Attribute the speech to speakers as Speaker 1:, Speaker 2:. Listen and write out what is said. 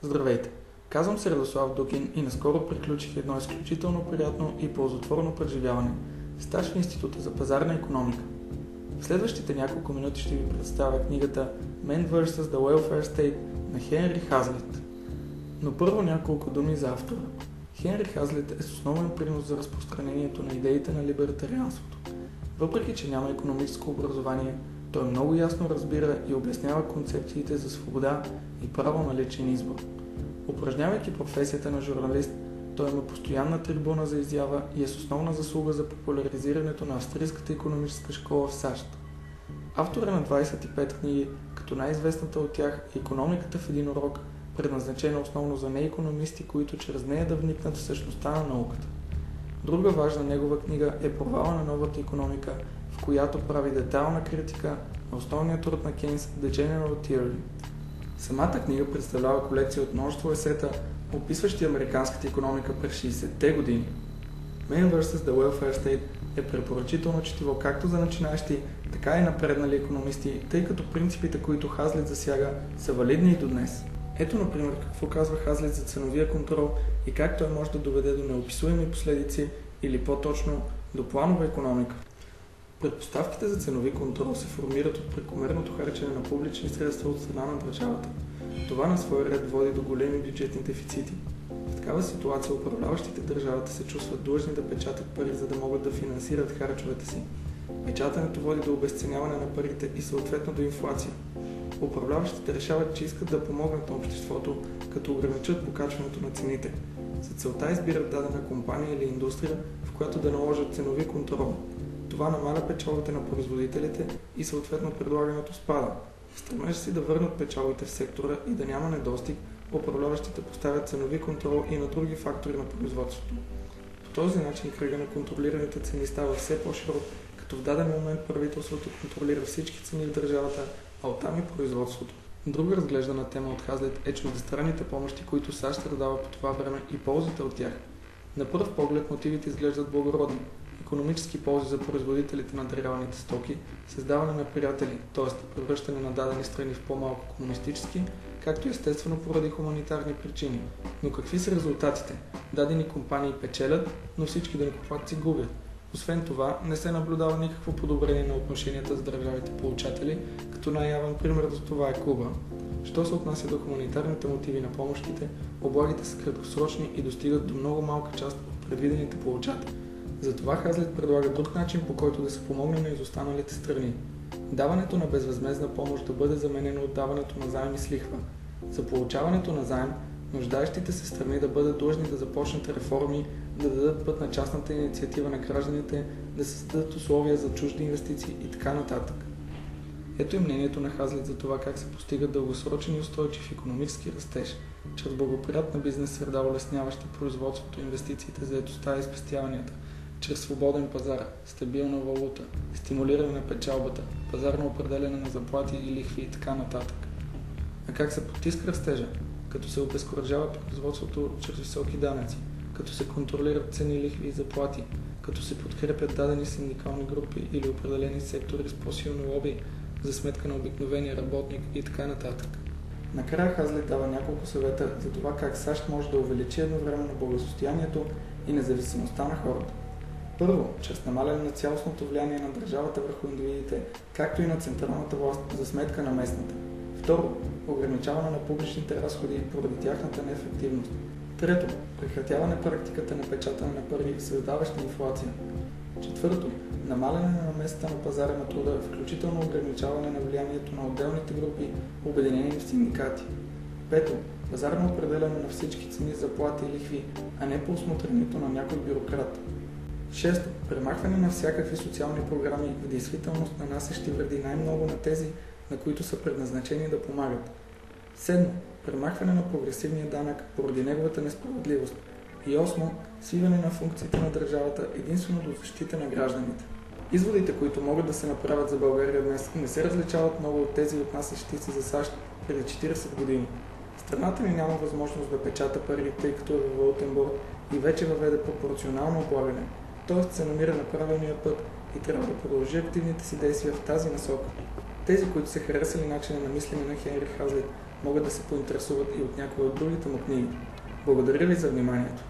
Speaker 1: Здравейте! Казвам се Радослав Дукин и наскоро приключих едно изключително приятно и ползотворно преживяване – стаж в Института за пазарна икономика. В следващите няколко минути ще ви представя книгата Man vs. the Welfare State на Хенри Хазлит. Но първо няколко думи за автора. Хенри Хазлит е с основен принос за разпространението на идеите на либертарианството. Въпреки че няма икономическо образование, той много ясно разбира и обяснява концепциите за свобода и право на личен избор. Упражнявайки професията на журналист, той има постоянна трибуна за изява и е с основна заслуга за популяризирането на австрийската икономическа школа в САЩ. Автор е на 25 книги, като най-известната от тях е Икономиката в един урок, предназначена основно за неикономисти, които чрез нея да вникнат в същността на науката. Друга важна негова книга е Провала на новата икономика, в която прави детайлна критика на основния труд на Кейнс The General Theory. Самата книга представлява колекция от множество есета, описващи американската икономика през 60-те години. Man vs. the Welfare State е препоръчително четиво както за начинаещи, така и напреднали икономисти, тъй като принципите, които Хазлит засяга, са валидни и до днес. Ето, например, какво казва Хазлит за ценовия контрол и как той може да доведе до неописуеми последици или по-точно до планова икономика. Предпоставките за ценови контрол се формират от прекомерното харчене на публични средства от страна на държавата. Това на свой ред води до големи бюджетни дефицити. В такава ситуация управляващите държавата се чувстват длъжни да печатат пари, за да могат да финансират харчовете си. Печатането води до обезценяване на парите и съответно до инфлация. Управляващите решават, че искат да помогнат на обществото, като ограничат покачването на цените. За целта избират дадена компания или индустрия, в която да наложат ценови контрол. Това намаля печалбите на производителите и съответно предлагането спада. В стремежа си да върнат печалбите в сектора и да няма недостиг, управляващите поставят ценови контрол и на други фактори на производството. По този начин кръга на контролираните цени става все по-широк, като в даден момент правителството контролира всички цени в държавата, а оттам и производството. Друга разглеждана тема от Хазлит е чуждестранните помощи, които САЩ раздава по това време и ползите от тях. На пръв поглед мотивите изглеждат благородни. Икономически ползи за производителите на даряваните стоки, създаване на приятели, т.е. превръщане на дадени страни в по-малко комунистически, както естествено поради хуманитарни причини. Но какви са резултатите? Дадени компании печелят, но всички данъкоплатци губят. Освен това, не се наблюдава никакво подобрение на отношенията с държавите получатели, като най-явен пример за това е Куба. Що се отнася до хуманитарните мотиви на помощите, облагите са краткосрочни и достигат до много малка част от предвидените получатели. Затова Хазлит предлага друг начин, по който да се помогне на изостаналите страни. Даването на безвъзмездна помощ да бъде заменено от даването на заеми с лихва. За получаването на заем, нуждаещите се страни да бъдат длъжни да започнат реформи, да дадат път на частната инициатива на гражданите, да създадат условия за чужди инвестиции и така нататък. Ето и мнението на Хазлит за това как се постига дългосрочен и устойчив икономически растеж, чрез благоприятна бизнес среда, улесняваща производството, инвестициите, заетостта и спестяванията, чрез свободен пазар, стабилна валута, стимулиране на печалбата, пазарно определяне на заплати и лихви и така нататък. А как се потиска растежа? Като се обезкуражава производството чрез високи данъци, като се контролират цени, лихви и заплати, като се подкрепят дадени синдикални групи или определени сектори с по-силно лоби за сметка на обикновения работник и така нататък. Накрая Хазлит дава няколко съвета за това как САЩ може да увеличи едновременно благосостоянието и независимостта на хората. Първо, чрез намаляне на цялостното влияние на държавата върху индивидите, както и на централната власт за сметка на местната. Второ, ограничаване на публичните разходи поради тяхната неефективност. Трето, прекратяване практиката на печатане на пари, създаваща инфлация. Четвърто, намаляне на местата на пазара на труда, включително ограничаване на влиянието на отделните групи, обединени в синдикати. Пето, пазарно определяне на всички цени, заплати и лихви, а не по усмотрението на някой бюрократ. Шесто, премахване на всякакви социални програми, в действителност нанасящи вреди най-много на тези, на които са предназначени да помагат. Седмо, премахване на прогресивния данък поради неговата несправедливост. И осмо, свиване на функциите на държавата единствено до защита на гражданите. Изводите, които могат да се направят за България днес, не се различават много от тези отнасящи се за САЩ преди 40 години. Страната ни няма възможност да печата пари, тъй като е във валутен борд и вече въведе пропорционално облагане. Т.е. се намира на правилния път и трябва да продължи активните си действия в тази насока. Тези, които са харесали начина на мислене на Хенри Хазлит, могат да се поинтересуват и от някои от другите му книги. Благодаря ви за вниманието!